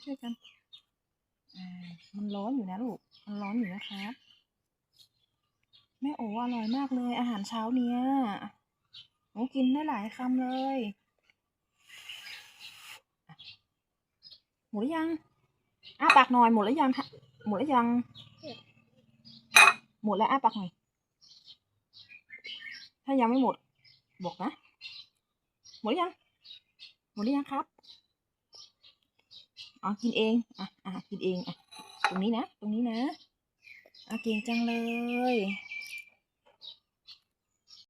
ช่วยกันมันร้อนอยู่นะลูกมันร้อนอยู่นะครับแม่โอ๋อร่อยมากเลยอาหารเช้าเนี้ยหนูกินได้หลายคำเลยหมดหรือยังอ้าปากหน่อยหมดหรือยังหมดหรือยังหมดแล้วอ้าปากหน่อยถ้ายังไม่หมดบอกนะหมดหรือยังครับกินเองกินเองตรงนี้นะเก่งจังเลย